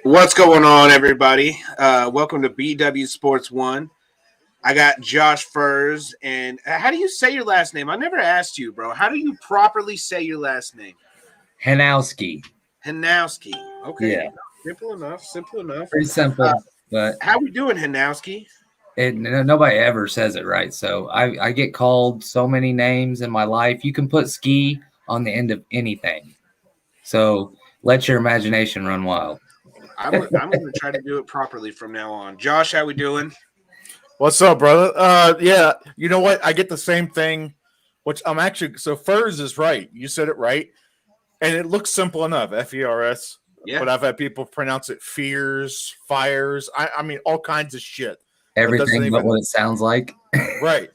What's going on, everybody? Welcome to BW Sports One. I got Josh Furs, and how do you say your last name? I never asked you, bro. How do you properly say your last name? Hanowski. Hanowski. Okay, Yeah, simple enough. Simple enough. pretty Uh, simple, but how we doing, Hanowski? nobody ever says it right. So I get called so many names in my life. You can put ski on the end of anything. So let your imagination run wild. I'm going to try to do it properly from now on. Josh, how we doing? What's up, brother? Yeah, you know what? I get the same thing, which I'm actually so Furs is right. You said it right, and it looks simple enough. FERS, Yeah. but I've had people pronounce it fears, fires. I mean, all kinds of shit. That doesn't Everything but even what it sounds like. right.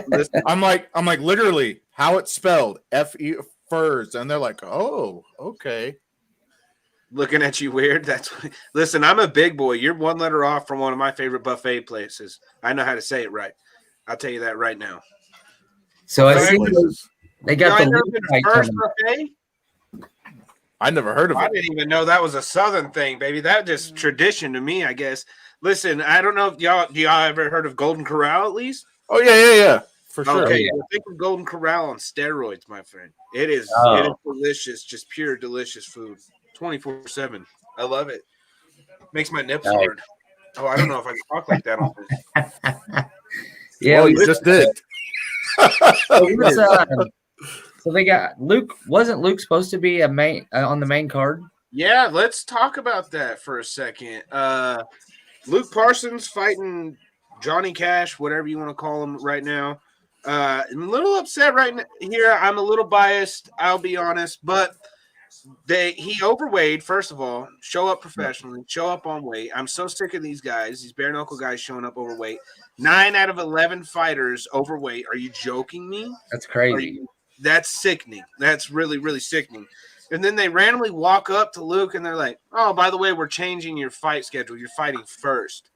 Listen, I'm like literally how it's spelled. Furs, and they're like, oh, okay. looking at you weird. Listen. I'm a big boy. You're one letter off from one of my favorite buffet places. I know how to say it right. I'll tell you that right now. So I Buffet see places. they got I the never league been to fight First coming. Buffet. I never heard of I it. didn't even know that was a Southern thing, baby. That just tradition to me, I guess. Listen, I don't know if y'all ever heard of Golden Corral at least? Oh yeah, for sure. Oh, Okay, yeah. well, think of Golden Corral on steroids, my friend. It is Oh, delicious, just pure delicious food. 24/7. I love it. Makes my nips right. hard. Oh, I don't know if I can talk like that on this. Yeah, Well, we you just did. so they got Luke. Wasn't Luke supposed to be a main on the main card? Yeah, let's talk about that for a second. Luke Parsons fighting Johnny Cash, whatever you want to call him right now. I'm a little upset here. I'm a little biased, I'll be honest, but he overweighed. First of all, show up professionally, show up on weight. I'm so sick of these guys, these bare knuckle guys showing up overweight. 9 out of 11 fighters overweight. Are you joking me? That's crazy. That's sickening. That's really, really sickening. And then they randomly walk up to Luke and they're like, "Oh, by the way, we're changing your fight schedule. You're fighting first.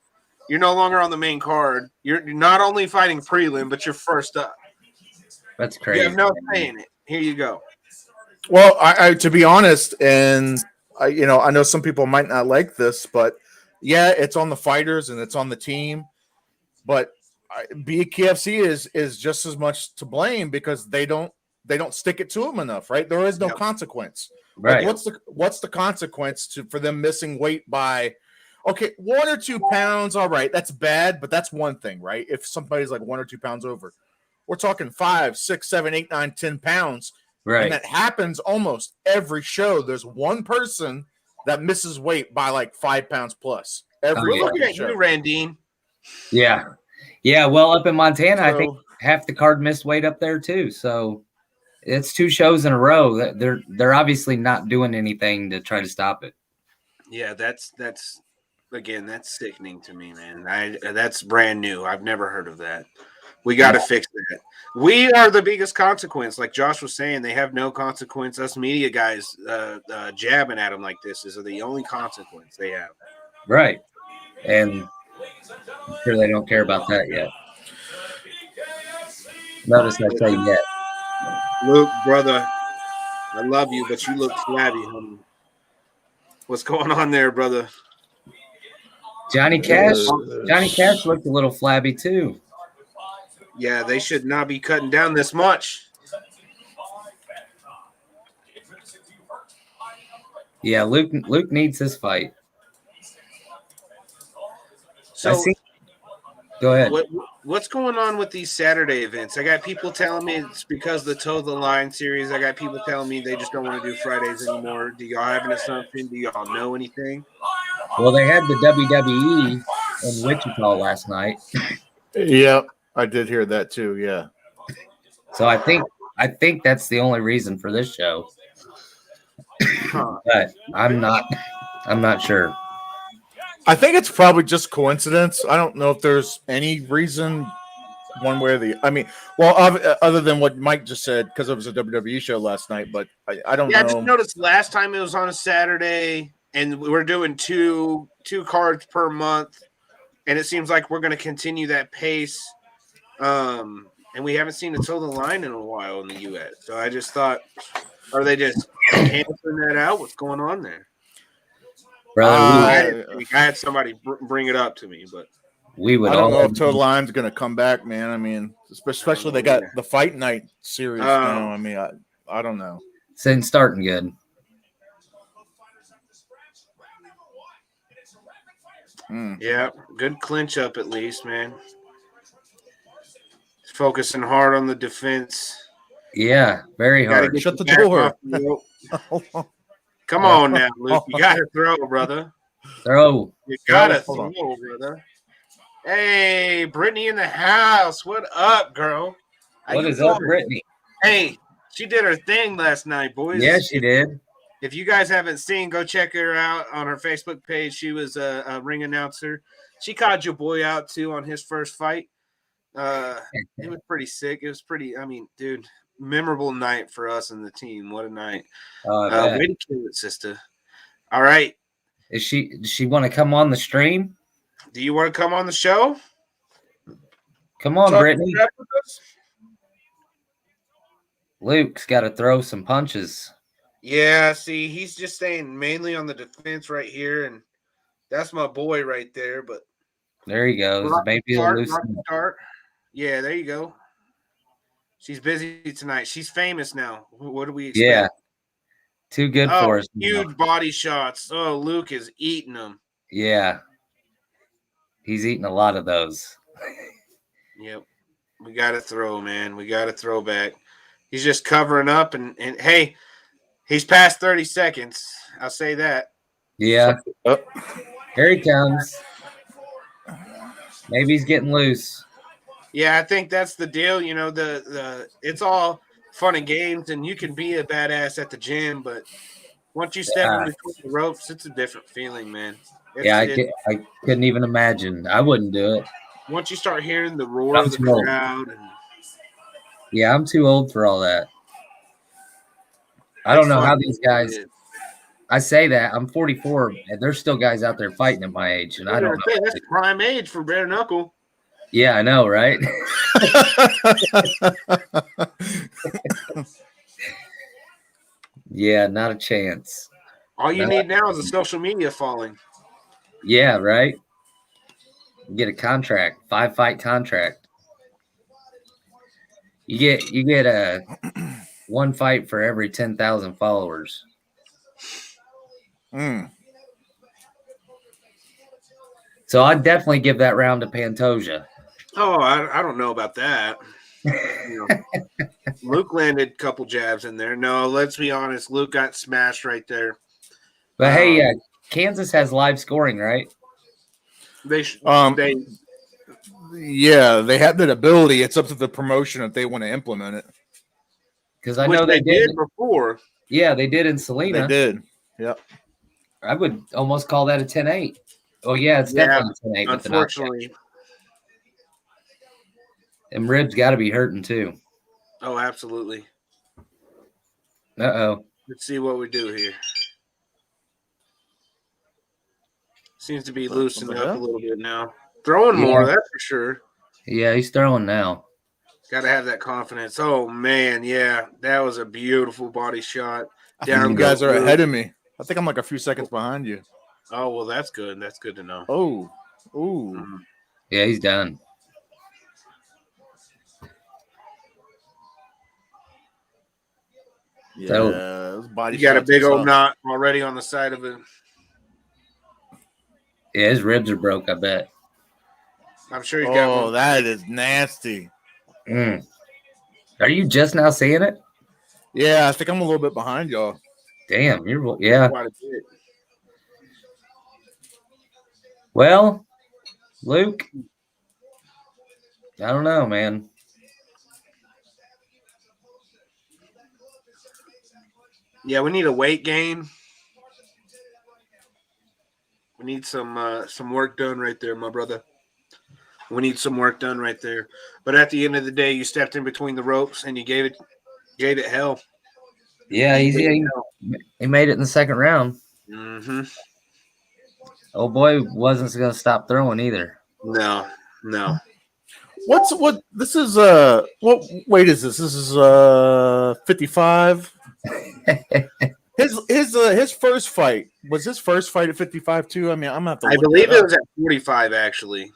You're no longer on the main card. You're not only fighting prelim, but you're first up. That's You crazy. have no say in it. Here you go." Well, I to be honest, and I know some people might not like this, but yeah, it's on the fighters and it's on the team. But BKFC is just as much to blame because they don't stick it to them enough, right? There is no Yep. consequence. Right. Like, what's the consequence for them missing weight by? Okay, 1 or 2 pounds, all right, that's bad, but that's one thing, right? If somebody's like 1 or 2 pounds over, we're talking 5, 6, 7, 8, 9, 10 pounds. Right. And that happens almost every show. There's one person that misses weight by like 5 pounds plus every We're yeah. looking at show. you, Randine. Yeah. Yeah. Well, up in Montana, I think So, half the card missed weight up there too. So it's 2 shows in a row that they're obviously not doing anything to try to stop it. Yeah, that's again, that's sickening to me, man. That's brand new. I've never heard of that. We got to fix that. We are the biggest consequence. Like Josh was saying, they have no consequence. Us media guys jabbing at them like this is the only consequence they have. Right. And I'm sure they don't care about that yet. Notice I say yet. Luke, brother, I love you, but you look flabby, homie. What's going on there, brother? Johnny Cash looked a little flabby too. Yeah, they should not be cutting down this much. Yeah, Luke needs his fight. So, Go ahead. What's going on with these Saturday events? I got people telling me it's because of the Toe the Line series. I got people telling me they just don't want to do Fridays anymore. Do y'all have an assumption? Do y'all know anything? Well, they had the WWE in Wichita last night. yeah, I did hear that too. Yeah. So I think that's the only reason for this show. Huh. But I'm not sure. I think it's probably just coincidence. I don't know if there's any reason one way or the. I mean, well, other than what Mike just said, because it was a WWE show last night. But I don't know. I just noticed last time it was on a Saturday, and we're doing two cards per month, and it seems like we're going to continue that pace. And we haven't seen a Toe the Line in a while in the U.S. So I just thought, are they just canceling that out? What's going on there? brother. I had somebody bring it up to me, but We would I don't all know if Total Line's going to come back, man. I mean, especially they got the Fight Night series now. I mean, I don't know. Since starting good. Yeah, good clinch up at least, man. Focusing hard on the defense. Yeah, very hard. Shut the door. Come on now, Luke. You got to throw, brother. Throw. You got to throw, brother. Hey, Brittany in the house. What up, girl? What is up, Brittany? Hey, she did her thing last night, boys. Yeah, she did. If you guys haven't seen, go check her out on her Facebook page. She was a ring announcer. She called your boy out, too, on his first fight. It was pretty sick. It was pretty, I mean, dude, memorable night for us and the team. What a night. Way to kill it, sister. All right. Does she want to come on the stream? Do you want to come on the show? Come on, Brittany. Luke's got to throw some punches. Yeah, see, he's just staying mainly on the defense right here, and that's my boy right there. But there he goes. Maybe start. Yeah, there you go. She's busy tonight. She's famous now. What do we expect? Yeah, too good for us. Huge body shots. Oh, Luke is eating them. Yeah, he's eating a lot of those. Yep, we got to throw, man. We got to throw back. He's just covering up, and hey. He's past 30 seconds. I'll say that. Yeah. Here he comes. Maybe he's getting loose. Yeah, I think that's the deal. You know, the it's all fun and games, and you can be a badass at the gym, but once you step in between the ropes, it's a different feeling, man. I couldn't even imagine. I wouldn't do it. Once you start hearing the roar of the crowd. Yeah, I'm too old for all that. I don't know how these guys. I say that I'm 44, and there's still guys out there fighting at my age, and I don't know. That's prime age for bare knuckle. Yeah, I know, right? Yeah, not a chance. All you need now is a social media following. Yeah, right. You get a contract, 5-fight contract. You get a one fight for every 10,000 followers. So I'd definitely give that round to Pantoja. Oh, I don't know about that. Luke landed a couple jabs in there. No, let's be honest. Luke got smashed right there. But hey, Kansas has live scoring, right? They have that ability. It's up to the promotion if they want to implement it. Because I know they did before. Yeah, they did in Salina. They did. Yep. I would almost call that a 10-8. Oh, yeah, it's definitely a 10-8. Unfortunately. And ribs got to be hurting too. Oh, absolutely. Uh-oh. Let's see what we do here. Seems to be loosening up a little bit now. Throwing more, that's for sure. Yeah, he's throwing now. Got to have that confidence. Oh, man, yeah. That was a beautiful body shot. You guys are ahead of me. I think I'm like a few seconds behind you. Oh, well, that's good. That's good to know. Oh. Ooh. Mm-hmm. Yeah, he's done. Yeah, so, body you got a big old knot already on the side of it. Yeah, his ribs are broke, I bet. I'm sure he's got one. Oh, that is nasty. Are you just now seeing it? Yeah, I think I'm a little bit behind y'all. Damn, yeah. Well, Luke, I don't know, man. Yeah, we need a weight gain. We need some work done right there, my brother. We need some work done right there. But at the end of the day, you stepped in between the ropes and you gave it hell. Yeah, he made it in the second round. Mm-hmm. Oh boy, wasn't going to stop throwing either. No. What this is what weight is this? This is 55. his first fight was his first fight at 55 too. I mean, I'm gonna have to. I Look believe that it up. was at 45 actually.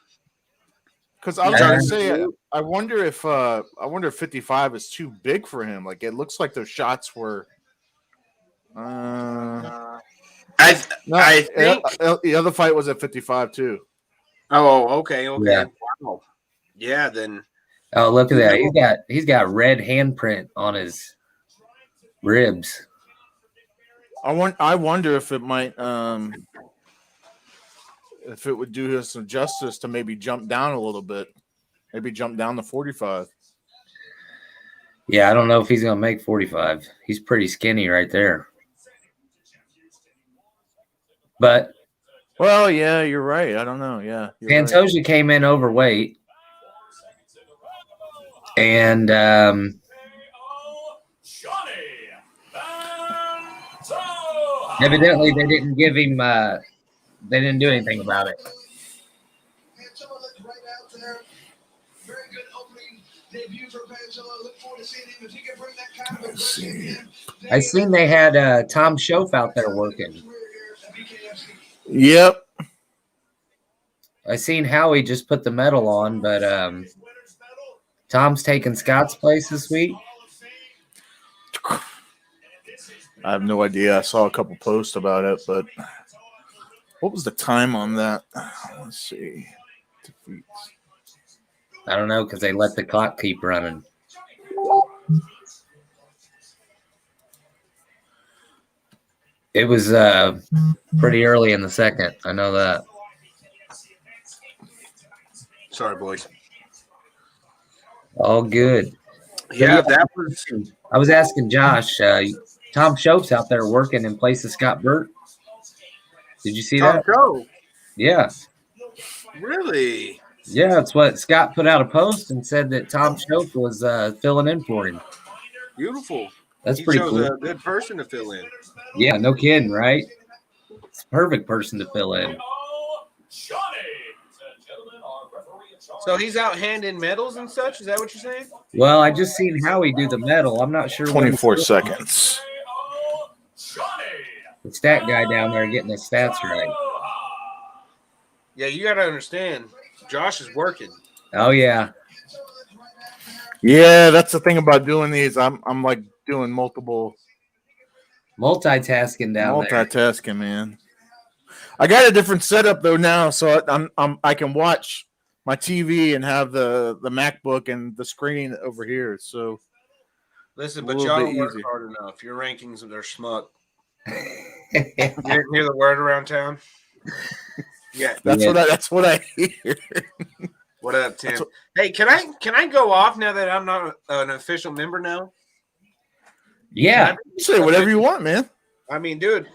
Because I was Yeah. going to say, I wonder if 55 is too big for him. Like it looks like those shots were. I No, think. the other fight was at 55 too. Oh, okay. Yeah. Wow. Yeah, then. Oh, look at that. He's got red handprint on his ribs. I wonder if it might if it would do us some justice to maybe jump down a little bit. Maybe jump down to 45. Yeah, I don't know if he's gonna make 45. He's pretty skinny right there. But Well, yeah, you're right. I don't know. Yeah, you're right. Pantoja came in overweight, and evidently they didn't give him. They didn't do anything about it. I seen they had Tom Schoaf out there working. Yep. I seen Howie just put the medal on, but Tom's taking Scott's place this week. I have no idea. I saw a couple posts about it, but what was the time on that? Let's see. I don't know because they let the clock keep running. It was pretty early in the second. I know that. Sorry, boys. All good. Yeah, that was. I was asking Josh. Tom Schoaf's out there working in place of Scott Burt. Did you see that? Go. Yeah. Really? Yeah, that's what Scott put out a post and said that Tom Schoaf was filling in for him. Beautiful. That's He pretty chose cool. a good person to fill in. Yeah, no kidding, right? It's a perfect person to fill in. So he's out handing medals and such? Is that what you're saying? Well, I just seen Howie do the medal. I'm not sure. 24 seconds. The stat guy down there getting his stats right. Yeah, you got to understand. Josh is working. Oh, yeah. Yeah, that's the thing about doing these. I'm like doing multitasking Multitasking down there. multitasking, man. I got a different setup though now, so I can watch my TV and have the MacBook and the screen over here. So Listen, A but little y'all bit don't work easier. hard enough. Your rankings are schmuck. You didn't hear the word around town? Yeah. that's what I hear. What up, Tim? Hey, can I go off now that I'm not an official member now? Yeah. Say whatever you want, man. I mean, dude.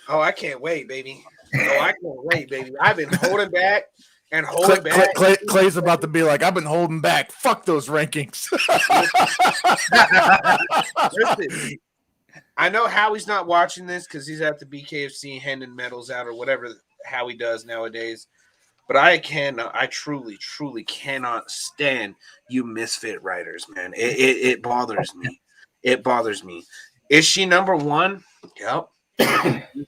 Oh, I can't wait, baby. Oh, I can't wait, baby. I've been holding back and holding back. Clay's about to be like, I've been holding back. Fuck those rankings. Listen, I know Howie's not watching this because he's at the BKFC handing medals out or whatever Howie does nowadays. But I truly, truly cannot stand you misfit writers, man. It bothers me. It bothers me. Is she number one? Yep.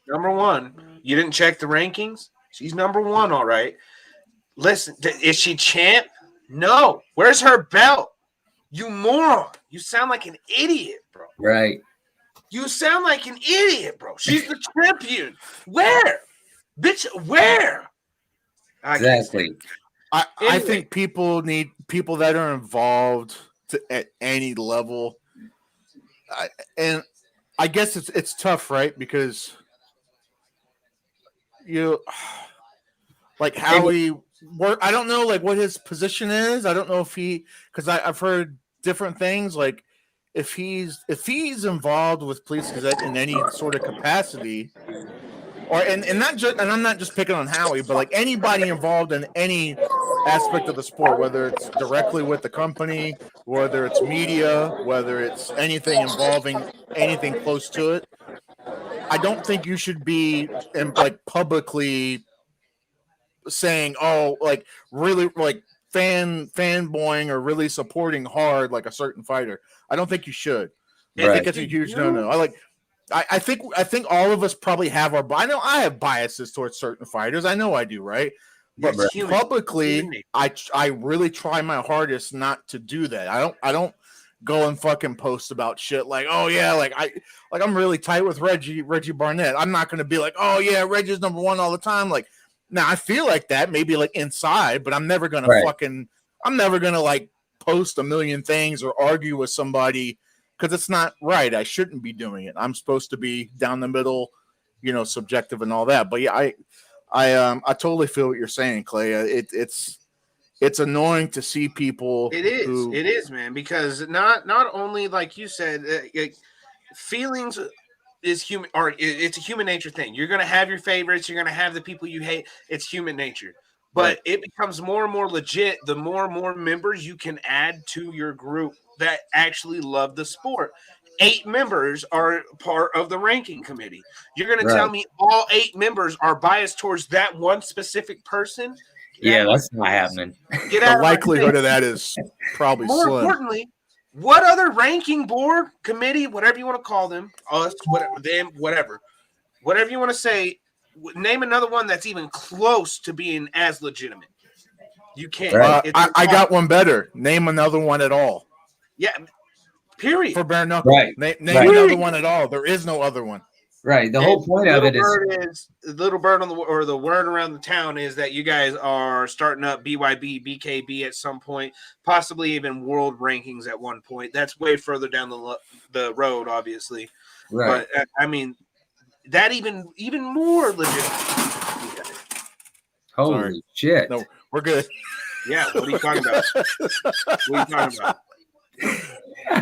Number one. You didn't check the rankings? She's number one, all right. Listen, is she champ? No. Where's her belt? You moron. You sound like an idiot, bro. Right. You sound like an idiot, bro. She's the champion. Where? Bitch, where? Exactly. I think people need people that are involved at any level. And I guess it's tough, right? Because like Howie work. I don't know like what his position is. I don't know if because I've heard different things. Like if he's involved with Police Gazette in any sort of capacity, and not just, and I'm not just picking on Howie, but like anybody involved in any aspect of the sport, whether it's directly with the company, whether it's media, whether it's anything involving anything close to it. I don't think you should be like publicly saying, "Oh, like really like fanboying or really supporting hard like a certain fighter." I don't think you should. I think it's a huge no-no. I think all of us probably have our. I know I have biases towards certain fighters. I know I do, right? But It's human. publicly, I really try my hardest not to do that. I don't go and fucking post about shit like, oh yeah, like I'm really tight with Reggie Barnett. I'm not gonna be like, oh yeah, Reggie's number one all the time. Like, now I feel like that maybe like inside, but I'm never gonna like post a million things or argue with somebody because it's not right. I shouldn't be doing it. I'm supposed to be down the middle, subjective and all that. But yeah, I totally feel what you're saying, Clay. It's annoying to see people. It is, man, because not only like you said, feelings is human, or it's a human nature thing. You're gonna have your favorites. You're gonna have the people you hate. It's human nature. But it becomes more and more legit the more and more members you can add to your group that actually love the sport. 8 members are part of the ranking committee. You're going to tell me all 8 members are biased towards that one specific person? Yeah, that's not happening. The likelihood of that is probably more slim. Importantly, what other ranking board, committee, whatever you want to call them, us, whatever, them, whatever you want to say, name another one that's even close to being as legitimate. You can't. I got one better. Name another one at all. Yeah. Period. For bare knuckle. Right. Name another one at all. There is no other one. Right. The whole point of it is little bird on the word around the town is that you guys are starting up BYB, BKB at some point, possibly even world rankings at one point. That's way further down the road, obviously. Right. But I mean, that even more legit. Holy shit! No, we're good. Yeah. What are you talking about?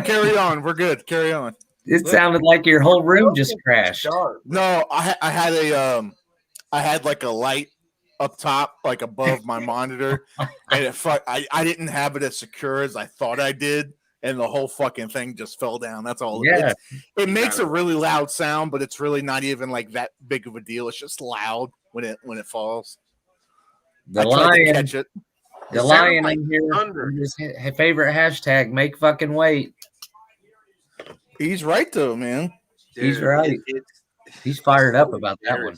Carry on. We're good. Carry on. It sounded like your whole room just crashed. No, I had like a light up top, like above my monitor, and I didn't have it as secure as I thought I did, and the whole fucking thing just fell down. That's all. Yeah. It makes a really loud sound, but it's really not even like that big of a deal. It's just loud when it falls. The lion, catch it. The lion in here. His favorite hashtag: make fucking wait. He's right though, man. Dude, he's right. He's fired up about that one.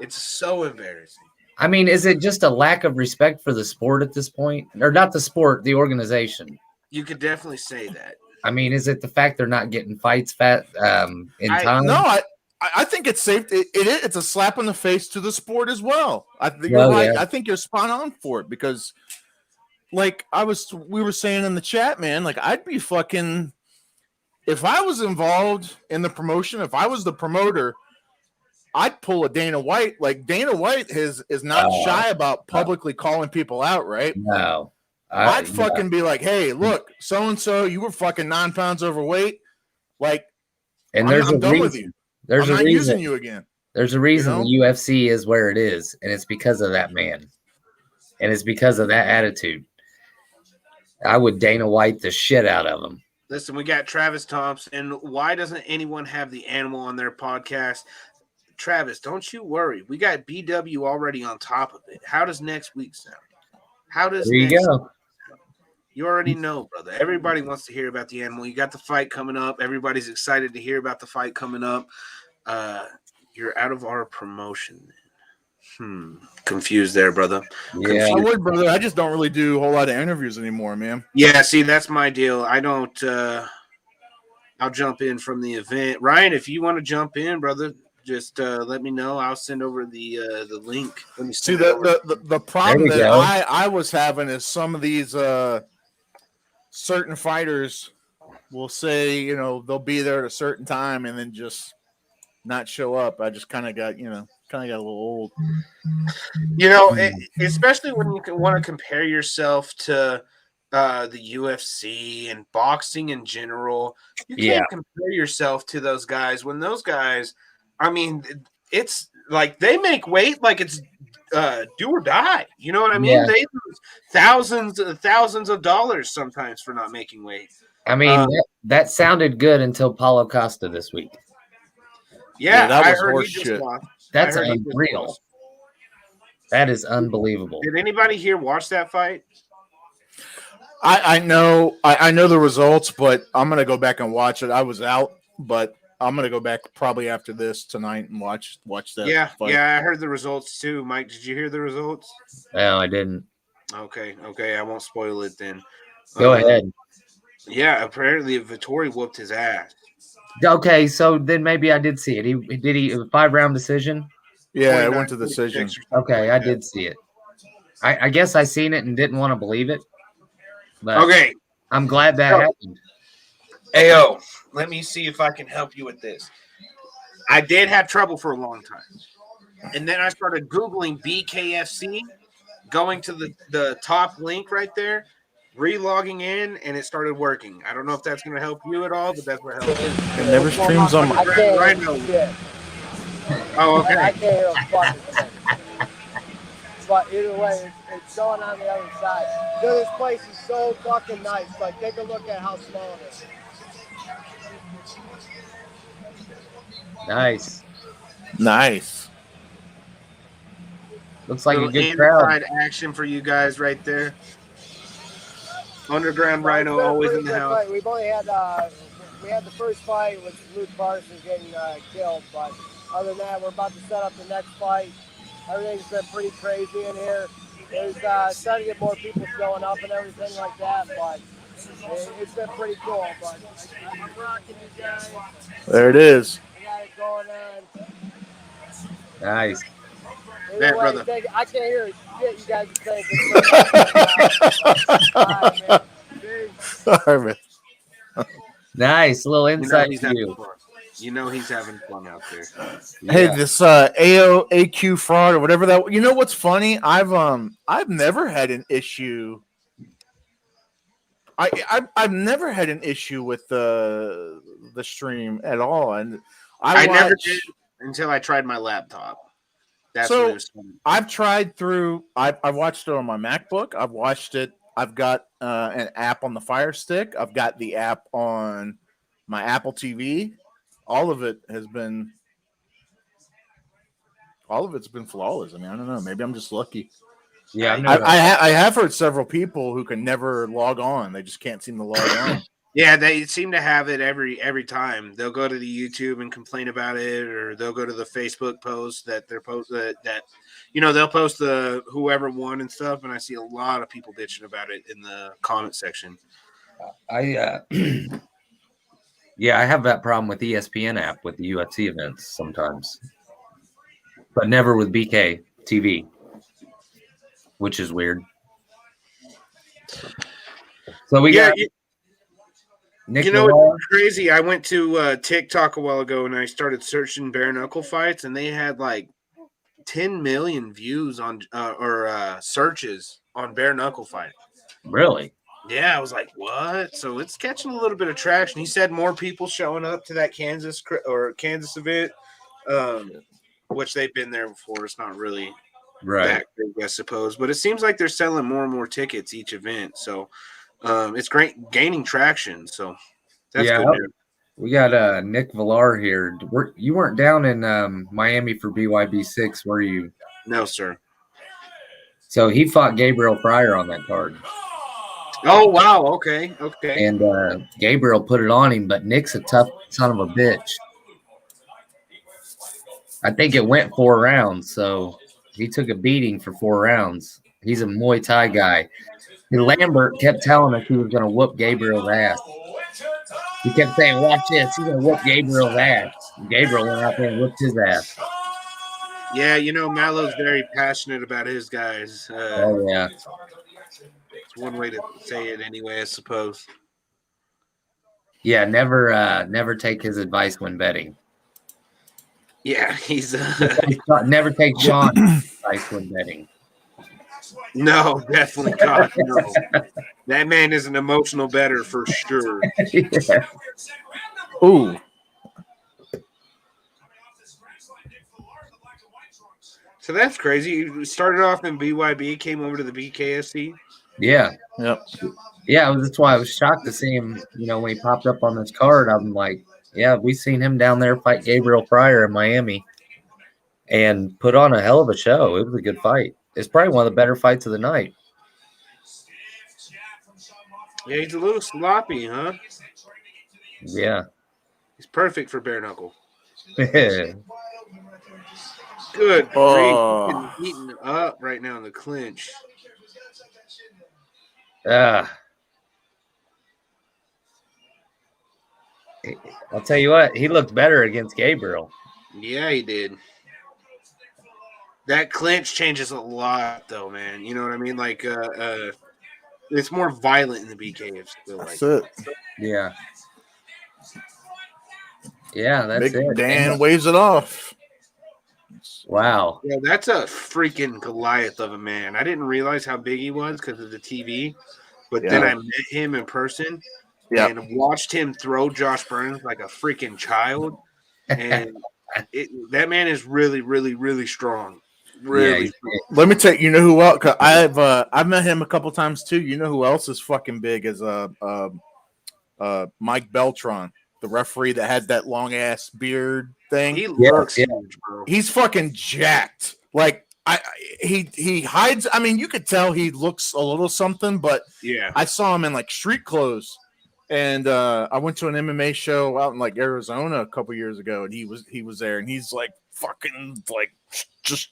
It's so embarrassing. I mean, is it just a lack of respect for the sport at this point, or not the sport, the organization? You could definitely say that. I mean, is it the fact they're not getting fights in time? No, I think it's safe. It's a slap in the face to the sport as well. You're right. Yeah. I think you're spot on for it because, like we were saying in the chat, man. Like I'd be fucking if I was involved in the promotion. If I was the promoter, I'd pull a Dana White. Like Dana White is not shy about publicly calling people out, right? No, I'd fucking be like, hey, look, so and so, you were fucking 9 pounds overweight. Like, and I'm done with you. I'm not using you again. There's a reason the UFC is where it is, and it's because of that man. And it's because of that attitude. I would Dana White the shit out of him. Listen, we got Travis Thompson. Why doesn't anyone have the animal on their podcast? Travis, don't you worry. We got BW already on top of it. How does next week sound? There you go. You already know, brother. Everybody wants to hear about the animal. You got the fight coming up. Everybody's excited to hear about the fight coming up. You're out of our promotion. Confused there, brother. Yeah, I would, brother. I just don't really do a whole lot of interviews anymore, man. Yeah, see, that's my deal. I don't. I'll jump in from the event. Ryan, if you want to jump in, brother, just let me know. I'll send over the link. Let me see the problem that I was having is some of these certain fighters will say, they'll be there at a certain time and then just not show up. I just kind of got a little old. Especially when you want to compare yourself to the UFC and boxing in general. You can't compare yourself to those guys when those guys, I mean, it's like they make weight like it's do or die. You know what I mean? Yeah. They lose thousands of dollars sometimes for not making weight. I mean, that sounded good until Paulo Costa this week. Yeah, that was horse shit. That's unreal. That is unbelievable. Did anybody here watch that fight? I know the results, but I'm gonna go back and watch it. I was out, but I'm gonna go back probably after this tonight and watch that. Yeah, fight. yeah, I heard the results too. Mike, did you hear the results? No, I didn't. Okay, I won't spoil it then. Go ahead. Yeah, apparently Vittori whooped his ass. Okay, so then maybe I did see it. He 5-round decision. Yeah, it went to decision. Okay, I did see it. I guess I seen it and didn't want to believe it. But Okay, I'm glad that happened. Ayo, let me see if I can help you with this. I did have trouble for a long time. And then I started Googling BKFC, going to the top link right there, re-logging in, and it started working. I don't know if that's going to help you at all, but that's what helped. It never streams on my. Oh, okay. I can't hear a fucking thing. But either way, it's going on the other side. Dude, this place is so fucking nice. Like, take a look at how small it is. Nice. Looks like Little a good crowd. inside action for you guys right there. Underground Rhino always in the house. Fight. We've only had we had the first fight with Luke Parsons getting killed, but other than that, we're about to set up the next fight. Everything's been pretty crazy in here. There's starting to get more people showing up and everything like that, but it's been pretty cool. But I'm rocking you guys. There it is. I got it going on. Nice. That brother. I can't hear a shit you guys are saying. All right, man. Nice little insight view. You know he's having fun out there. Hey, this AQ fraud or whatever that. You know what's funny? I've never had an issue. I've never had an issue with the stream at all, and I never did until I tried my laptop. That's so what it was funny. I've tried through. I've watched it on my MacBook. I've watched it. I've got an app on the Fire Stick. I've got the app on my Apple TV. All of it's been flawless. I mean, I don't know. Maybe I'm just lucky. Yeah, I have heard several people who can never log on. They just can't seem to log on. Yeah, they seem to have it every time. They'll go to the YouTube and complain about it, or they'll go to the Facebook post that they're that they'll post the whoever won and stuff. And I see a lot of people bitching about it in the comment section. Yeah, I have that problem with ESPN app with the UFC events sometimes, but never with BK TV, which is weird. So we got Nick. You know what's crazy? I went to TikTok a while ago and I started searching bare knuckle fights, and they had like 10 million views on or searches on bare knuckle fight. Really? Yeah, I was like, what? So it's catching a little bit of traction. He said more people showing up to that Kansas event, which they've been there before. It's not really that big, I suppose, but it seems like they're selling more and more tickets each event. So it's great, gaining traction. So that's good news. We got Nick Villar here. You weren't down in Miami for BYB6, were you? No, sir. So he fought Gabriel Pryor on that card. Oh, wow. Okay. And Gabriel put it on him, but Nick's a tough son of a bitch. I think it went 4 rounds, so he took a beating for 4 rounds. He's a Muay Thai guy. And Lambert kept telling us he was going to whoop Gabriel's ass. He kept saying, watch this, he's going to whoop Gabriel's ass. And Gabriel went out there and whooped his ass. Yeah, Mallow's very passionate about his guys. Oh, yeah. It's one way to say it anyway, I suppose. Yeah, never take his advice when betting. Yeah, he's never take Sean's advice when betting. No, definitely not. No. That man is an emotional bettor for sure. Yeah. Ooh. So that's crazy. You started off in BYB, came over to the BKFC. Yeah. Yep. Yeah, that's why I was shocked to see him, when he popped up on this card. I'm like, yeah, we seen him down there fight Gabriel Pryor in Miami and put on a hell of a show. It was a good fight. It's probably one of the better fights of the night. Yeah, he's a little sloppy, huh? Yeah. He's perfect for bare knuckle. Yeah. Good Oh. grief. He's getting eaten up right now in the clinch. I'll tell you what, he looked better against Gabriel. Yeah, he did. That clinch changes a lot, though, man. You know what I mean? Like, it's more violent in the BKFC. That's it. Yeah. Yeah, that's Big it. Dan waves it off. Wow. Yeah, that's a freaking Goliath of a man. I didn't realize how big he was because of the TV, but then I met him in person and watched him throw Josh Burns like a freaking child. And that man is really, really, really strong. Really. Yeah, let me tell you, you know who else? I've met him a couple times too. You know who else is fucking big is Mike Beltran, the referee that had that long ass beard thing. He looks huge, bro. He's fucking jacked. Like he hides. I mean, you could tell he looks a little something, but yeah, I saw him in like street clothes. And I went to an MMA show out in like Arizona a couple years ago, and he was there, and he's like fucking like just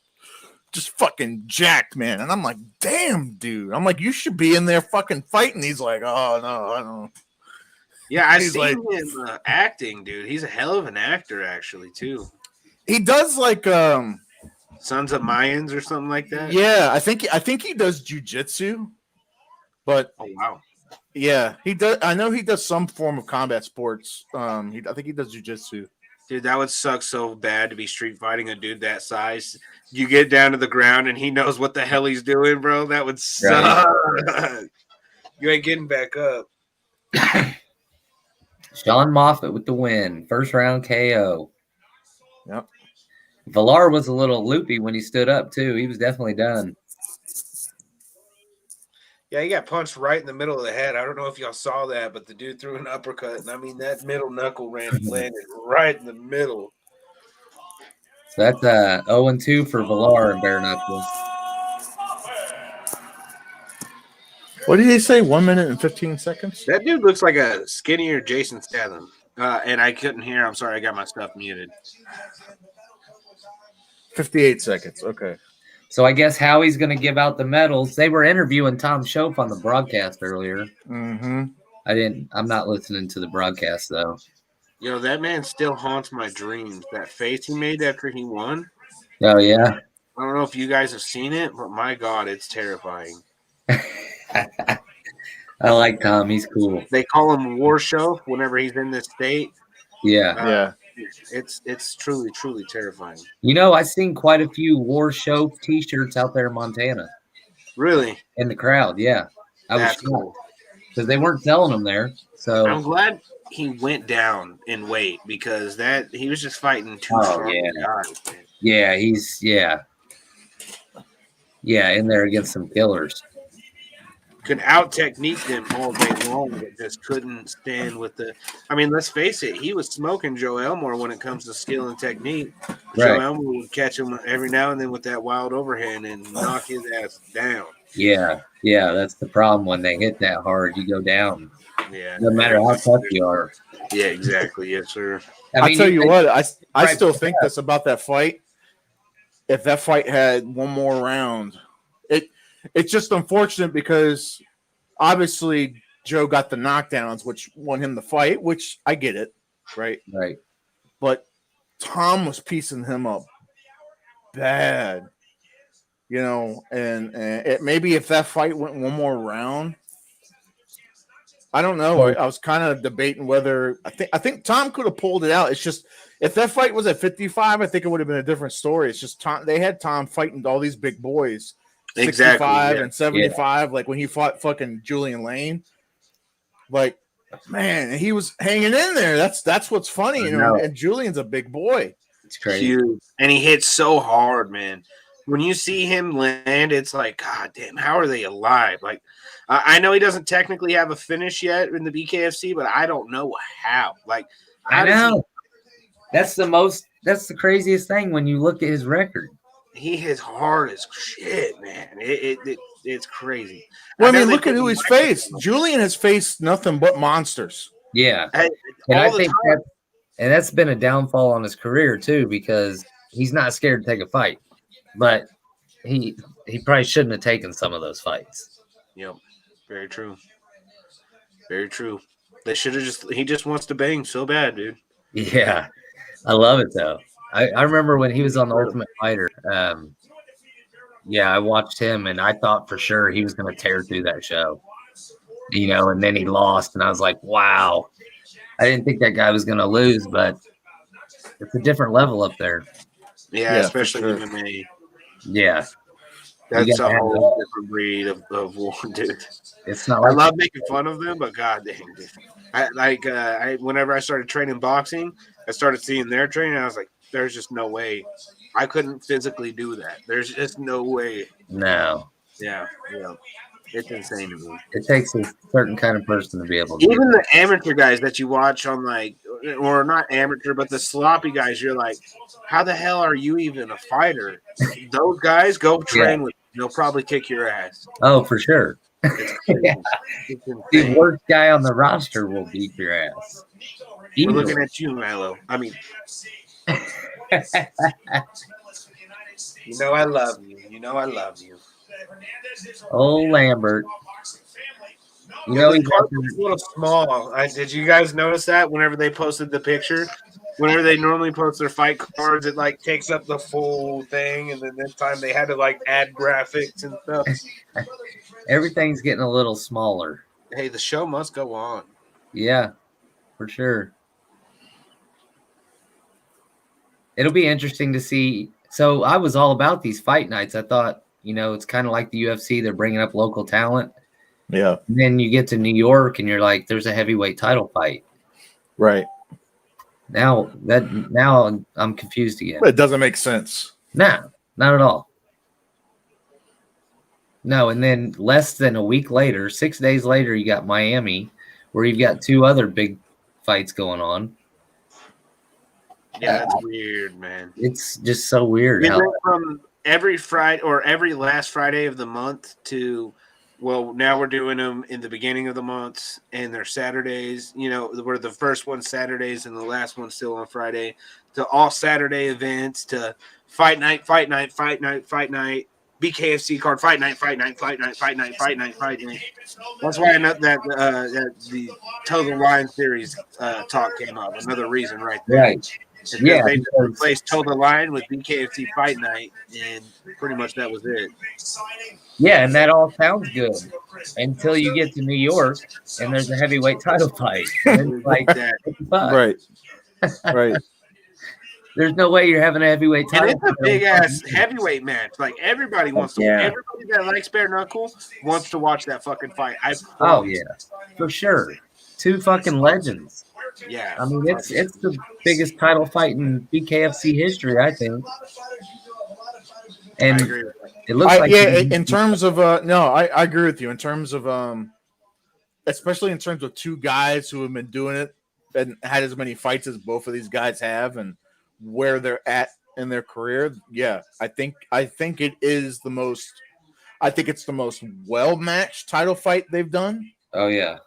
fucking jacked, man. And I'm like, damn, dude. I'm like, you should be in there fucking fighting. He's like, oh no, I don't. Yeah, I seen him acting, dude. He's a hell of an actor, actually, too. He does like Sons of Mayans or something like that. Yeah, I think he does jujitsu, but oh wow. Yeah, he does. I know he does some form of combat sports. I think he does jujitsu. Dude, that would suck so bad to be street fighting a dude that size. You get down to the ground and he knows what the hell he's doing, bro. That would suck. Right. You ain't getting back up. Sean Moffat with the win. First round KO. Yep. Villar was a little loopy when he stood up, too. He was definitely done. Yeah, he got punched right in the middle of the head. I don't know if y'all saw that, but the dude threw an uppercut, and I mean that middle knuckle landed right in the middle. So that's 0-2 for Villar and bare knuckle. What did he say? 1 minute and 15 seconds? That dude looks like a skinnier Jason Statham. And I couldn't hear. I'm sorry, I got my stuff muted. 58 seconds. Okay. So I guess Howie's going to give out the medals. They were interviewing Tom Shoaf on the broadcast earlier. Mm-hmm. I'm not listening to the broadcast though. You know, that man still haunts my dreams. That face he made after he won. Oh yeah. I don't know if you guys have seen it, but my God, it's terrifying. I like Tom. He's cool. They call him War Show whenever he's in this state. Yeah. It's truly, truly terrifying. You know, I've seen quite a few War Show T-shirts out there in Montana. Really? In the crowd, yeah. I was shocked because they weren't selling them there. So I'm glad he went down in weight because he was just fighting two strong guys. Man. Yeah, he's in there against some killers. Could out technique them all day long, but just couldn't stand with the. I mean, let's face it, he was smoking Joe Elmore when it comes to skill and technique. Right. Joe Elmore would catch him every now and then with that wild overhand and knock his ass down. Yeah, that's the problem when they hit that hard. You go down. Yeah, no matter how tough you are. Yeah, exactly. Yes, sir. I tell you what, I still think this about that fight. If that fight had one more round, it's just unfortunate because obviously Joe got the knockdowns, which won him the fight, which I get it, right? Right. But Tom was piecing him up bad, you know, and maybe if that fight went one more round, I don't know. I was kind of debating whether I think Tom could have pulled it out. It's just if that fight was at 55, I think it would have been a different story. It's just they had Tom fighting all these big boys. 65 and 75, like when he fought fucking Julian Lane. Like, man, he was hanging in there. That's what's funny, you know. And Julian's a big boy. It's crazy. Huge. And he hits so hard, man. When you see him land, it's like, God damn, how are they alive? Like, I know he doesn't technically have a finish yet in the BKFC, but I don't know how. Like, I know. That's the craziest thing when you look at his record. He hits hard as shit, man. It's crazy. Well, I mean, look at who he's faced. Julian has faced nothing but monsters. Yeah, and And that's been a downfall on his career too, because he's not scared to take a fight, but he probably shouldn't have taken some of those fights. Yep. Very true. Very true. They should have he just wants to bang so bad, dude. Yeah, I love it though. I remember when he was on the Ultimate Fighter. Yeah, I watched him, and I thought for sure he was going to tear through that show. And then he lost, and I was like, wow. I didn't think that guy was going to lose, but it's a different level up there. Yeah, especially MMA. Yeah. That's a whole different breed of one, dude. It's not like I love making fun of them, but god dang, dude. Whenever I started training boxing, I started seeing their training, and I was like, there's just no way. I couldn't physically do that. There's just no way. No. Yeah. It's insane to me. It takes a certain kind of person to be able to even the amateur guys that you watch on or not amateur, but the sloppy guys, you're like, how the hell are you even a fighter? Those guys, go train with them. They'll probably kick your ass. Oh, for sure. Yeah. The worst guy on the roster will beat your ass. We're looking at you, Milo. I mean, I love you. I love you. Oh, Lambert. He's a little small. Did you guys notice that whenever they posted the picture? Whenever they normally post their fight cards, it takes up the full thing, and then this time they had to add graphics and stuff. Everything's getting a little smaller. Hey, the show must go on. Yeah, for sure. It'll be interesting to see. So I was all about these fight nights. I thought, it's kind of like the UFC. They're bringing up local talent. Yeah. And then you get to New York and you're like, there's a heavyweight title fight. Right. Now I'm confused again. But it doesn't make sense. No, not at all. No, and then less than a week later, 6 days later, you got Miami, where you've got two other big fights going on. Yeah, that's weird, man. It's just so weird. We went from every Friday or every last Friday of the month to, now we're doing them in the beginning of the months, and they're Saturdays. We're the first one Saturdays and the last one still on Friday. To all Saturday events, to fight night, BKFC card, fight night. That's why I know that the Toe the Line series talk came up. Another reason right there. Right. Yeah, they replaced Toe the Line with BKFC Fight Night, and pretty much that was it. Yeah, and that all sounds good until you get to New York and there's a heavyweight title fight. Like that. Right. There's no way you're having a heavyweight title. And it's a big ass heavyweight match. Everybody wants to. Yeah. Everybody that likes bare knuckle wants to watch that fucking fight. Oh yeah, for sure. Two fucking legends. Yeah, I mean it's the biggest title fight in BKFC history, I think. And it looks like in terms of I agree with you in terms of especially in terms of two guys who have been doing it and had as many fights as both of these guys have and where they're at in their career. Yeah, I think it's the most well-matched title fight they've done. Oh yeah.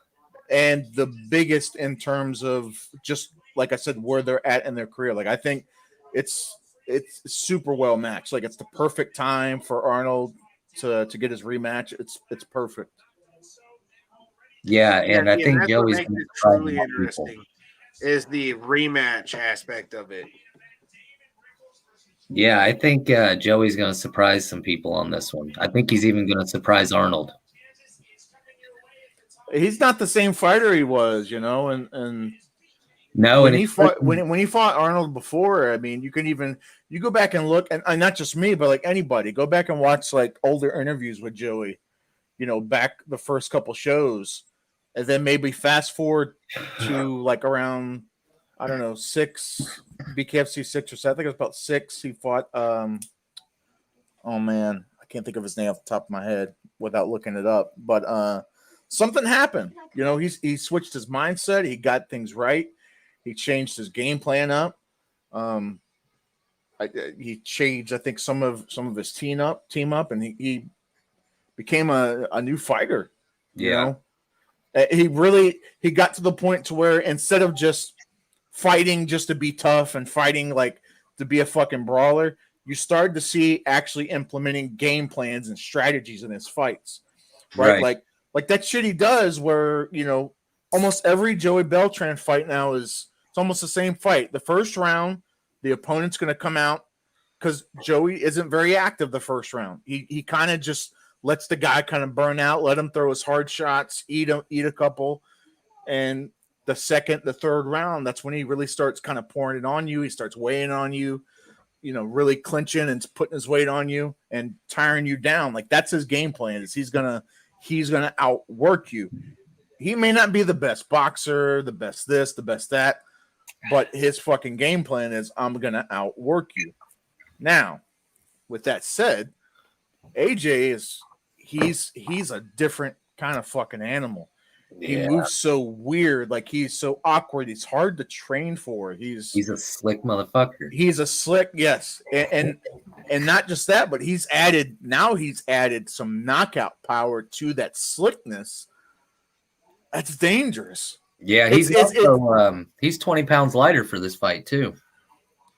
And the biggest in terms of just like I said, where they're at in their career. I think it's super well matched. It's the perfect time for Arnold to get his rematch. It's perfect. Yeah, and I think Joey's truly interesting is the rematch aspect of it. Yeah, I think Joey's going to surprise some people on this one. I think he's even going to surprise Arnold. He's not the same fighter he was, and no, when he fought Arnold before, I mean, you go back and look, and not just me, but anybody, go back and watch older interviews with Joey, back the first couple shows, and then maybe fast forward to around, I don't know, BKFC 6 or 7. I think it was about 6. He fought. Oh man, I can't think of his name off the top of my head without looking it up, but something happened. He switched his mindset. He got things right. He changed his game plan up. He changed, I think, some of his team up, and he became a new fighter. Yeah. He got to the point to where instead of just fighting just to be tough and fighting like to be a fucking brawler. You started to see actually implementing game plans and strategies in his fights, right? Like that shit he does where, almost every Joey Beltran fight now it's almost the same fight. The first round, the opponent's going to come out because Joey isn't very active the first round. He kind of just lets the guy kind of burn out, let him throw his hard shots, eat a couple. And the second, the third round, that's when he really starts kind of pouring it on you. He starts weighing on you, really clinching and putting his weight on you and tiring you down. Like that's his game plan is he's gonna outwork you. He may not be the best boxer, the best this, the best that, but his fucking game plan is I'm gonna outwork you. Now, with that said, AJ he's a different kind of fucking animal. He moves so weird, like he's so awkward. He's hard to train for. He's a slick motherfucker. He's a slick, yes, and not just that, but he's added some knockout power to that slickness. That's dangerous. Yeah, he's 20 pounds lighter for this fight too.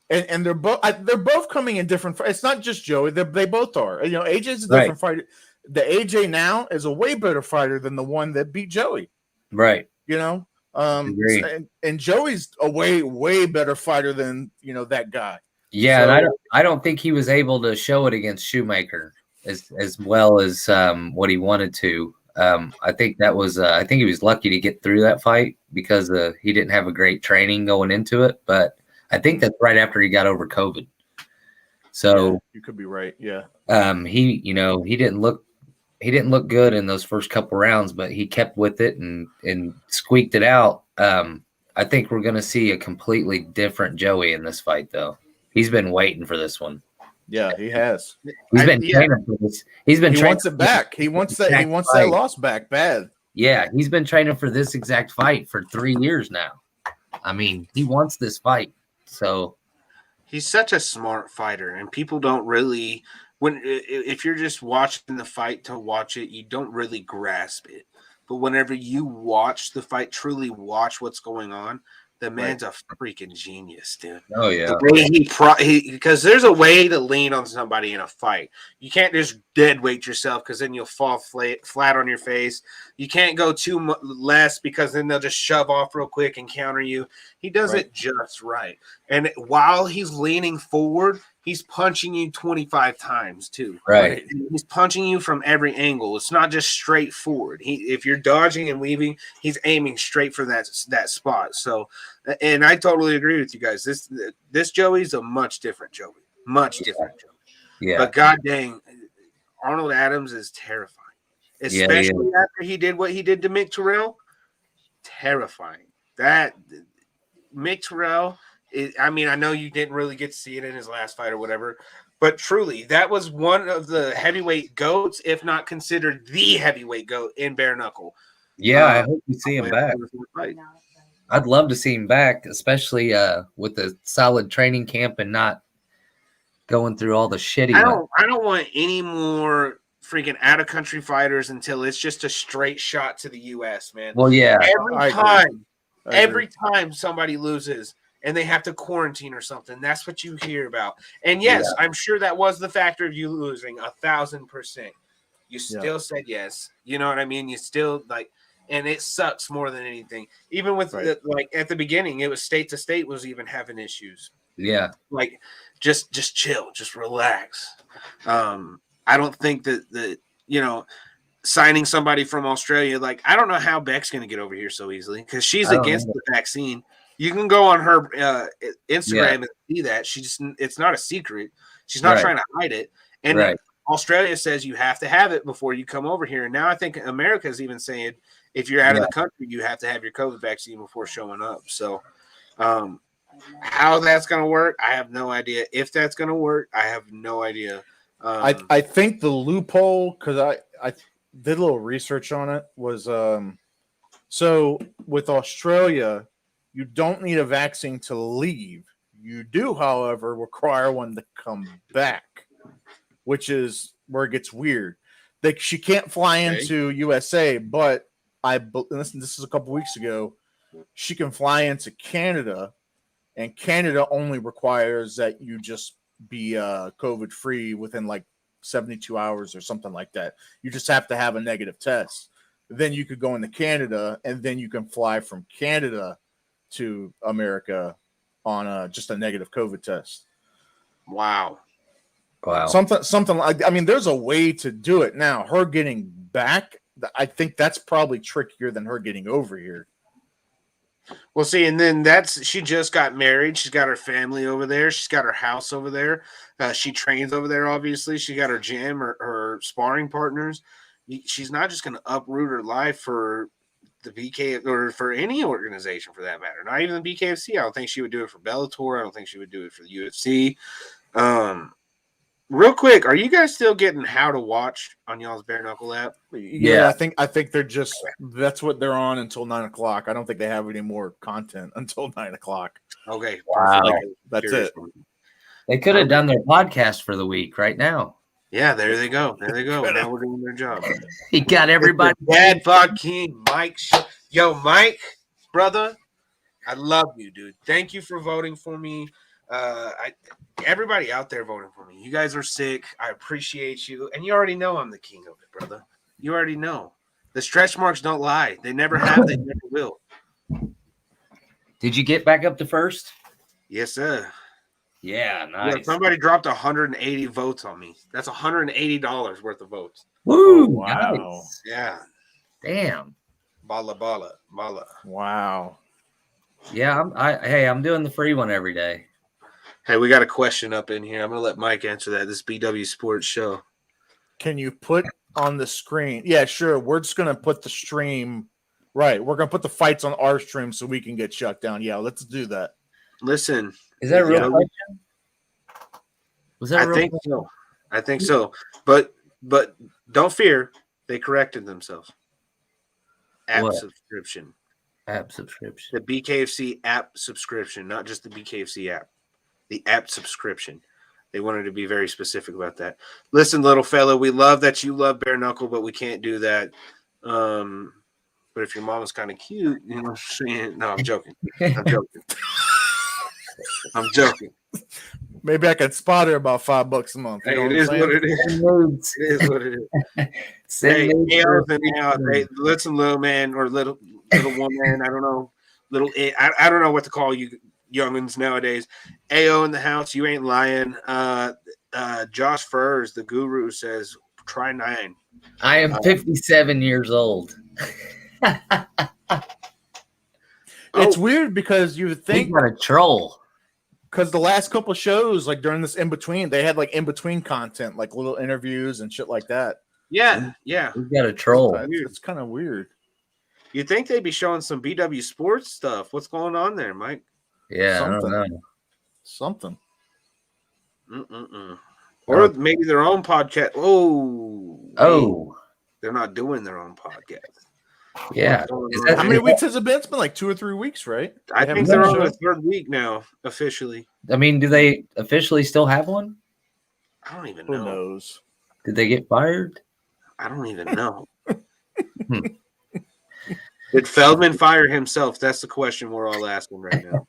And they're both coming in different. It's not just Joey. They both are. AJ's a different fighter. The AJ now is a way better fighter than the one that beat Joey. Right. And Joey's a way better fighter than that guy. Yeah, so, and I don't think he was able to show it against Shoemaker as well as what he wanted to. I think he was lucky to get through that fight because he didn't have a great training going into it. But I think that's right after he got over COVID. So yeah, you could be right. Yeah. He didn't look good in those first couple rounds, but he kept with it and squeaked it out. I think we're going to see a completely different Joey in this fight, though. He's been waiting for this one. Yeah, he has. He's been training for this. He wants it back. He wants that loss back bad. Yeah, he's been training for this exact fight for 3 years now. I mean, he wants this fight. So he's such a smart fighter, and people don't really. If you're just watching the fight to watch it, you don't really grasp it. But whenever you watch the fight, truly watch what's going on, the man's a freaking genius, dude. Oh yeah. The way because there's a way to lean on somebody in a fight. You can't just dead weight yourself because then you'll fall flat on your face. You can't go too less because then they'll just shove off real quick and counter you. He does it just right. And while he's leaning forward, he's punching you 25 times too. Right. He's punching you from every angle. It's not just straight forward. If you're dodging and weaving, he's aiming straight for that spot. So, and I totally agree with you guys. This Joey's a much different Joey. Much different Joey. Yeah. But god dang, Arnold Adams is terrifying. Especially after he did what he did to Mick Terrell. Terrifying. That Mick Terrell, I know you didn't really get to see it in his last fight or whatever, but truly, that was one of the heavyweight goats, if not considered the heavyweight goat in bare knuckle. Yeah, I hope we see him back. I'd love to see him back, especially with a solid training camp and not going through all the shit. I don't want any more freaking out of country fighters until it's just a straight shot to the U.S. man. Well, yeah, every time somebody loses and they have to quarantine or something, that's what you hear about. And yes, I'm sure that was the factor of you losing 1,000%. You still said yes. You know what I mean? You still and it sucks more than anything. Even with at the beginning, it was state to state was even having issues. Yeah, just chill, just relax. I don't think that signing somebody from Australia, I don't know how Beck's going to get over here so easily because she's against the vaccine. You can go on her Instagram and see that it's not a secret. She's not trying to hide it. And Australia says you have to have it before you come over here. And now I think America is even saying if you're out of the country, you have to have your COVID vaccine before showing up. So how that's going to work, I have no idea. If that's going to work, I have no idea. I think the loophole, because I did a little research on it, was so with Australia, you don't need a vaccine to leave. You do, however, require one to come back, which is where it gets weird. She can't fly into USA, but this is a couple weeks ago. She can fly into Canada and Canada only requires that you just be COVID free within like 72 hours or something like that. You just have to have a negative test. Then you could go into Canada, and then you can fly from Canada to America on just a negative COVID test. Wow. Something like, I mean, there's a way to do it. Now, her getting back, I think that's probably trickier than her getting over here. Well, see, and then she just got married. She's got her family over there. She's got her house over there. She trains over there, obviously. She got her gym, her sparring partners. She's not just going to uproot her life for the BK or for any organization for that matter. Not even the BKFC. I don't think she would do it for Bellator. I don't think she would do it for the UFC. Real quick, are you guys still getting How to Watch on y'all's Bare Knuckle app? Yeah, I think they're just, that's what they're on until 9:00. I don't think they have any more content until 9:00. Okay, wow, that's it. They could have done their podcast for the week right now. Yeah, there they go. There they go. Now we're doing their job. He got everybody. Dad, Vod King, Mike. Yo, Mike, brother, I love you, dude. Thank you for voting for me. Everybody out there voting for me. You guys are sick. I appreciate you. And you already know I'm the king of it, brother. You already know. The stretch marks don't lie. They never have. They never will. Did you get back up to first? Yes, sir. Yeah, nice. Yeah, somebody dropped 180 votes on me. That's $180 worth of votes. Woo! Oh, wow. Nice. Yeah. Damn. Bala. Wow. Yeah, I'm doing the free one every day. Hey, we got a question up in here. I'm going to let Mike answer that. This BW Sports show. Can you put on the screen? Yeah, sure. We're just going to put the stream. Right. We're going to put the fights on our stream so we can get shut down. Yeah, let's do that. Listen. Is that a real question? Was that I think so. I think so. But don't fear. They corrected themselves. App subscription. App subscription. The BKFC app subscription, not just the BKFC app. The app subscription. They wanted to be very specific about that. Listen, little fella, we love that you love bare knuckle, but we can't do that. But if your mom is kind of cute, you know what I'm saying? No, I'm joking. I'm joking. Maybe I could spot her about $5 a month. Hey, it is what it is. It is what it is. Hey, listen, little man or little woman. I don't know. I don't know what to call you youngins nowadays. AO in the house. You ain't lying. Josh Furs, the guru, says try 9. I am 57 years old. It's weird because you would think what a troll. Because the last couple of shows, like during this in between, they had like in between content, like little interviews and shit like that. Yeah. We got a troll. It's kind of weird. You'd think they'd be showing some BW Sports stuff. What's going on there, Mike? Yeah, Something. I don't know. Something. Or maybe their own podcast. Oh, they're not doing their own podcast. Yeah. How many weeks has it been? It's been like 2 or 3 weeks, right? I think they're on the 3rd week now, officially. I mean, do they officially still have one? I don't even know. Who knows? Did they get fired? I don't even know. Did Feldman fire himself? That's the question we're all asking right now.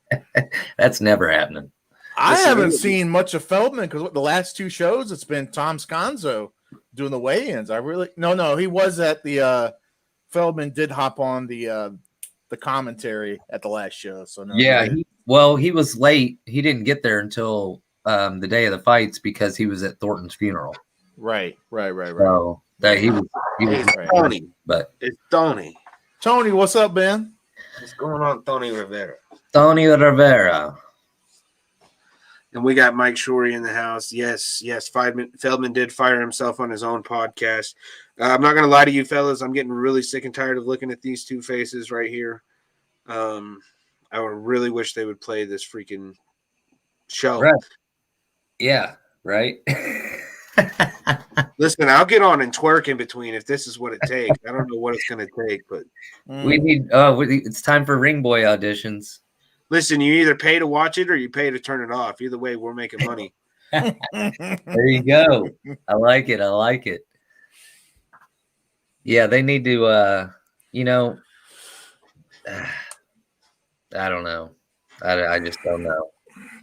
That's never happening. I haven't seen much of Feldman because the last 2 shows, it's been Tom Sconzo doing the weigh-ins. No, he was at the Feldman did hop on the commentary at the last show. So no, yeah, he was late. He didn't get there until the day of the fights because he was at Thornton's funeral. Right. So that he was right. Tony, but it's Tony. Tony, what's up, man? What's going on, Tony Rivera? Tony Rivera. And we got Mike Shorey in the house. Yes. Feldman did fire himself on his own podcast. I'm not going to lie to you, fellas. I'm getting really sick and tired of looking at these 2 faces right here. I would really wish they would play this freaking show. Right. Yeah, right. Listen, I'll get on and twerk in between if this is what it takes. I don't know what it's going to take, but we need. It's time for Ring Boy auditions. Listen, you either pay to watch it or you pay to turn it off. Either way, we're making money. There you go. I like it. Yeah, they need to. I don't know. I just don't know.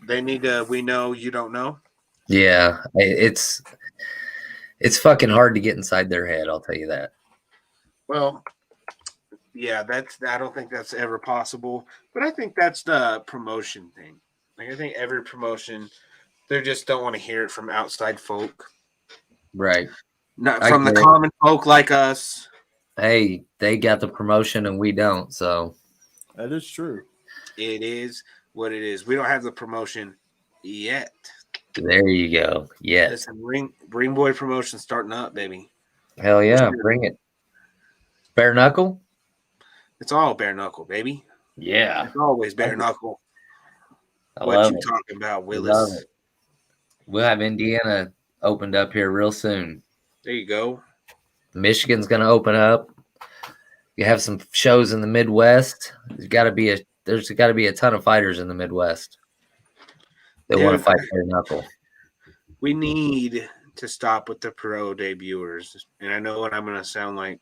They need to. We know you don't know. Yeah, it's fucking hard to get inside their head. I'll tell you that. Well, yeah, I don't think that's ever possible. But I think that's the promotion thing. Like I think every promotion, they just don't want to hear it from outside folk, Right. not I from the get it. common folk like us. Hey, they got the promotion and we don't. So That is true. It is what it is. We don't have the promotion yet. there you go. Yes. Listen, Ring Boy promotion starting up, baby. Hell yeah. sure. Bring it. Bare knuckle? It's all bare knuckle, baby. Yeah. It's always bare knuckle. I What love you it. talking about, Love Willis? it. We'll have Indiana opened up here real soon. There you go. Michigan's going to open up. You have some shows in the Midwest. There's got to be a ton of fighters in the Midwest that want to Dude. fight bare knuckle. We need to stop with the pro debuters. And I know what I'm going to sound like.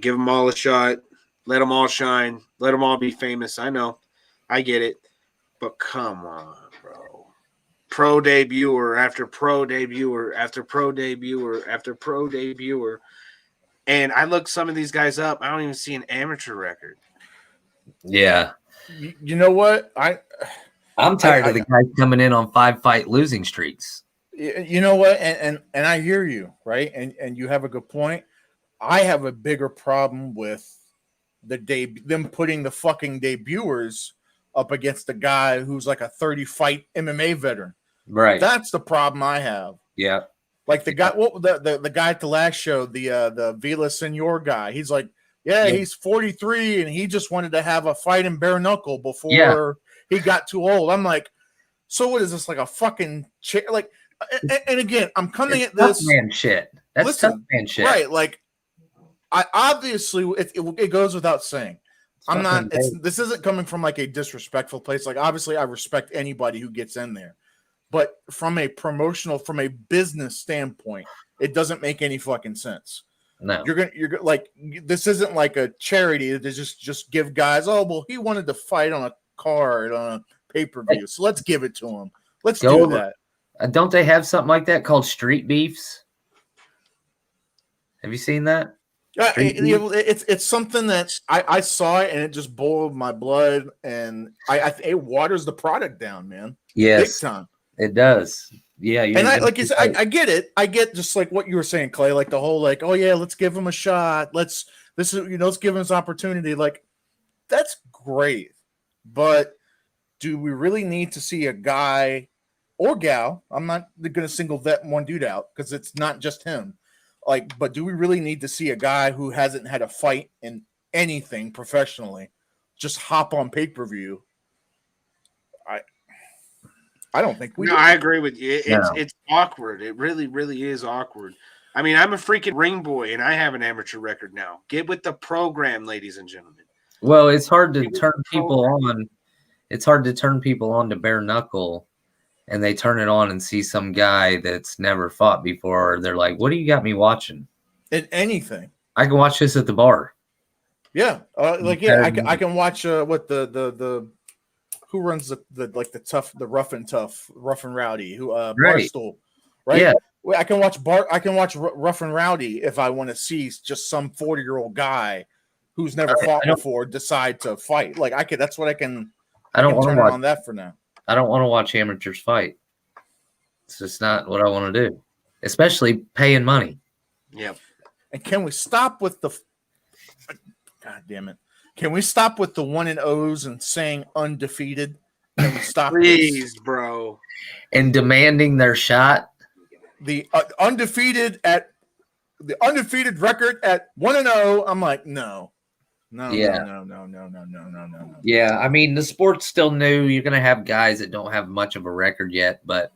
Give them all a shot. Let them all shine. Let them all be famous. I know. I get it. But come on, bro. Pro debuter after pro debuter after pro debuter after pro debuter. And I look some of these guys up. I don't even see an amateur record. Yeah. You know what? I'm tired of the guys coming in on 5-fight losing streaks. You know what? And I hear you, right? And you have a good point. I have a bigger problem with them putting the fucking debuters up against a guy who's like a 30-fight MMA veteran. Right. That's the problem I have. Yeah. Like the guy, the guy at the last show, the Vila Senor guy. He's like, he's 43 and he just wanted to have a fight in bare knuckle before he got too old. I'm like, so what is this, like a fucking like? And again, I'm coming at this tough man shit. That's tough man shit, right? Like, I obviously it goes without saying. I'm not. This isn't coming from like a disrespectful place. Like, obviously, I respect anybody who gets in there, but from a business standpoint, it doesn't make any fucking sense. No, you're like, this isn't like a charity to just give guys. Oh well, he wanted to fight on a card on a pay-per-view, so let's give it to him. Let's do that. Don't they have something like that called street beefs? Have you seen that? It's something that I saw it and it just boiled my blood, and it waters the product down, man. Yes, big time. It does. Yeah, and like you said, I get it. I get just like what you were saying, Clay. Like the whole like, oh yeah, let's give him a shot. Let's give him this opportunity. Like, that's great, but do we really need to see a guy or gal? I'm not going to single that one dude out because it's not just him. Like, but do we really need to see a guy who hasn't had a fight in anything professionally just hop on pay-per-view? I don't think we do. I agree with you. It's awkward. It really, really is awkward. I mean, I'm a freaking ring boy, and I have an amateur record now. Get with the program, ladies and gentlemen. Well, it's hard to turn people on. It's hard to turn people on to bare knuckle, and they turn it on and see some guy that's never fought before. They're like, "What do you got me watching?" In anything, I can watch this at the bar. Yeah, I can watch what the who runs the rough and rowdy who Barstool, right? Yeah, I can watch Rough and Rowdy if I want to see just some 40-year-old guy who's never fought before decide to fight. Like that's what I can. I don't want to watch on that for now. I don't want to watch amateurs fight. It's just not what I want to do, especially paying money. Yep. And can we stop with the? God damn it! Can we stop with the 1-0s and saying undefeated? Can we stop, please, bro? And demanding their shot. The undefeated record at 1-0. I'm like, no. No. Yeah, I mean, the sport's still new. You're going to have guys that don't have much of a record yet, but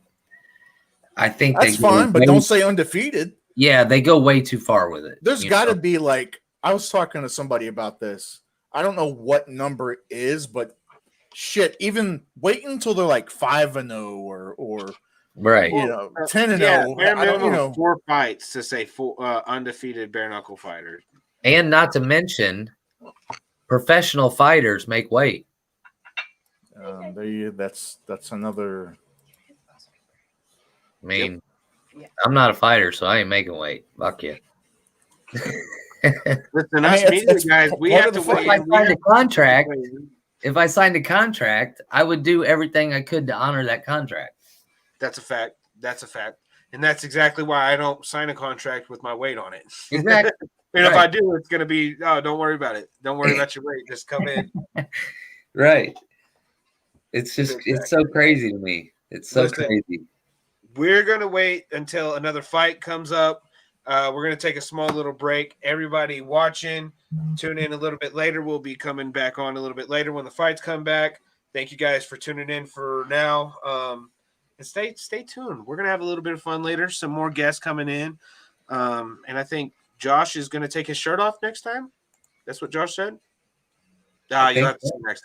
I think that's fine. But don't say undefeated. Yeah, they go way too far with it. There's got to be like, I was talking to somebody about this. I don't know what number it is, but shit, even wait until they're like 5-0 or right, 10-0. I don't know, 4 fights to say undefeated bare knuckle fighters, and not to mention professional fighters make weight. That's another. I mean, I'm not a fighter, so I ain't making weight. Fuck you. Listen, I us mean, media it's guys, we part have of to the weigh fight. in. If I signed a contract, I would do everything I could to honor that contract. That's a fact. That's a fact. And that's exactly why I don't sign a contract with my weight on it. Exactly. And if Right. I do, it's going to be, oh, don't worry about it. Don't worry about your weight. Just come in. Right. It's just, it's so crazy to me. It's so crazy. We're going to wait until another fight comes up. We're going to take a small little break. Everybody watching, tune in a little bit later. We'll be coming back on a little bit later when the fights come back. Thank you guys for tuning in for now. And stay tuned. We're going to have a little bit of fun later. Some more guests coming in. And I think Josh is going to take his shirt off next time. That's what Josh said. You'll have to see next time.